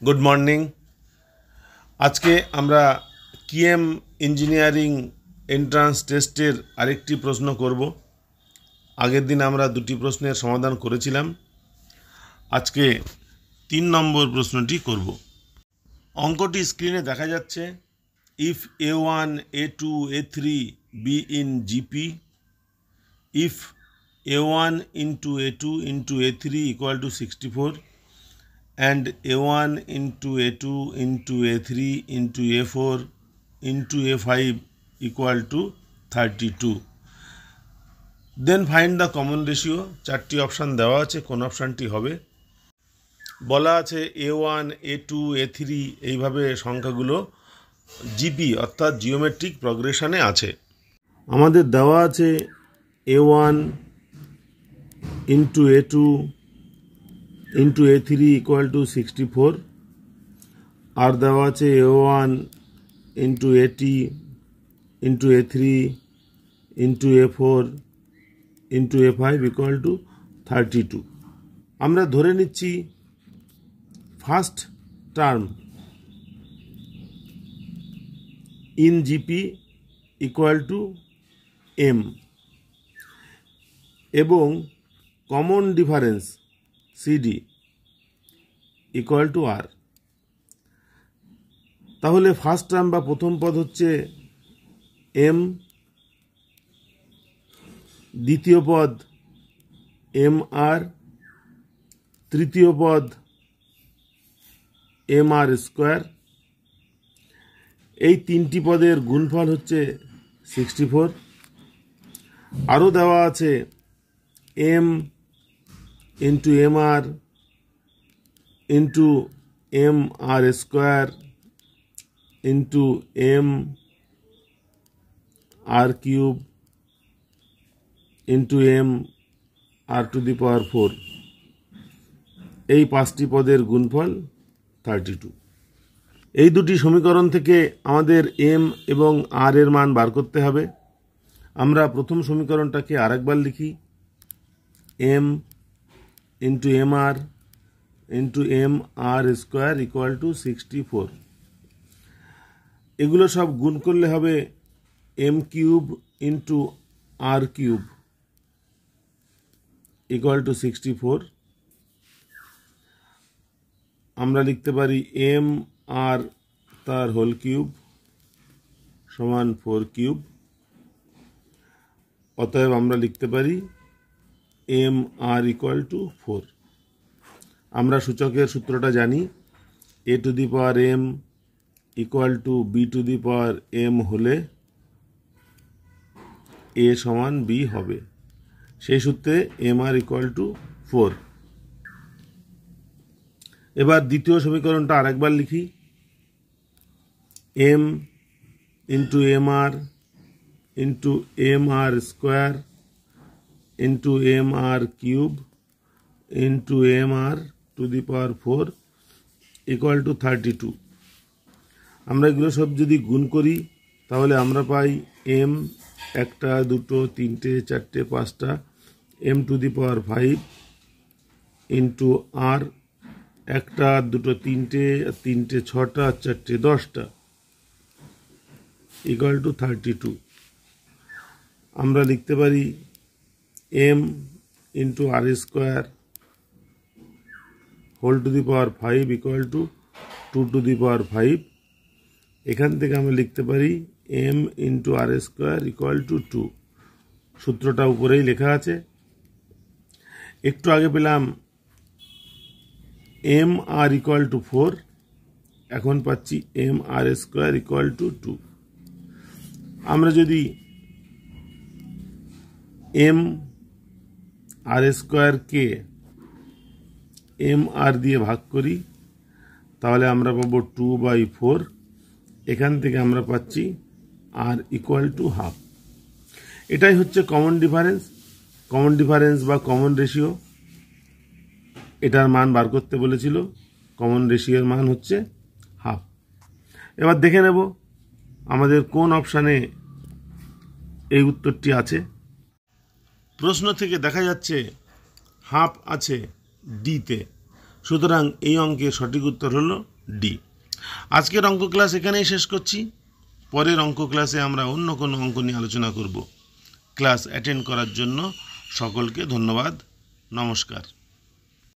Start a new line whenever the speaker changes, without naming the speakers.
Good morning. আজকে আমরা কিএম engineering entrance টেস্টের আরেকটি প্রশ্ন করব। আগের দিন আমরা দুটি প্রশ্নের সমাধান করেছিলাম। আজকে 3 নম্বর প্রশ্নটি করব। অঙ্কটি স্ক্রিনে দেখা যাচ্ছে। If A1, A2, A3 be in GP, if A1 into A2 into A3 equal to 64 and A1 into A2 into A3 into A4 into A5 equal to 32, then find the common ratio। 4টি option দেওয়া আছে, কোন অপশানটি হবে বলা আছে। A1, A2, A3 এইভাবে সংখ্যাগুলো জিপি অর্থাৎ জিওমেট্রিক প্রগ্রেশনে আছে। আমাদের দেওয়া আছে A1 into A2 into A3 equal to 64 আর দেওয়া আছে A1 into AT into A3 into A4 into A5 equal to 32। আমরা ধরে নিচ্ছি first term in GP equal to M এবং common difference CD equal to R. তাহলে first term বা প্রথম পদ হচ্ছে এম, দ্বিতীয় পদ এম আর, তৃতীয় পদ এম আর স্কোয়ার। এই 3টি পদের গুণফল হচ্ছে 64। আরও দেওয়া আছে M into M R into M R square into M R cube into M R to the power 4। এই 5টি পদের গুণফল 32। এই দুটি সমীকরণ থেকে আমাদের এম এবং আর এর মান বার করতে হবে। আমরা প্রথম সমীকরণটাকে আরেকবার লিখি। M into M R into M R square equal to 64। এগুলো সব গুণ করলে হবে M cube into R cube equal to 64। আমরা লিখতে পারি এম আর তার হোল কিউব সমান 4 কিউব। অতএব আমরা লিখতে পারি এম আর ইকুয়াল টু 4। আমরা সূচকের সূত্রটা জানি, A to the power M equal to B to the power M হলে এ সমান বি হবে। সেই সূত্রে এম আর ইকুয়াল টু 4। এবার দ্বিতীয় সমীকরণটা আরেকবার লিখি। M into M R into M R square into M R cube into M R to the power 4 equal to 32। আমরা এগুলো সব যদি গুণ করি তাহলে আমরা পাই এম 1, 2, 3, 4, 5টা M to the power 5 into R 1, 2, 3, 6টা 4, 10টা ইকুয়াল টু 32। আমরা লিখতে পারি M into R square whole to the power 5 equal to 2 to the power 5। এখান থেকে আমরা লিখতে পারি M into R square equal to 2। সূত্রটা উপরেই লেখা আছে। একটু আগে পেলাম এম আর ইকুয়াল টু 4, এখন পাচ্ছি M R square equal to 2। আমরা যদি এম আর স্কোয়ারকে এম আর দিয়ে ভাগ করি তাহলে আমরা পাবো 2/4। এখান থেকে আমরা পাচ্ছি আর ইকুয়াল টু হাফ। এটাই হচ্ছে কমন ডিফারেন্স। কমন ডিফারেন্স বা কমন রেশিও, এটার মান বার করতে বলেছিল। কমন রেশিওর মান হচ্ছে হাফ। এবার দেখে নেব আমাদের কোন অপশানে এই উত্তরটি আছে। প্রশ্ন থেকে দেখা যাচ্ছে হাফ আছে ডিতে। সুতরাং এই অঙ্কের সঠিক উত্তর হলো ডি। আজকের অঙ্ক ক্লাস এখানেই শেষ করছি। পরের অঙ্ক ক্লাসে আমরা অন্য কোনো অঙ্ক নিয়ে আলোচনা করব। ক্লাস অ্যাটেন্ড করার জন্য সকলকে ধন্যবাদ। নমস্কার।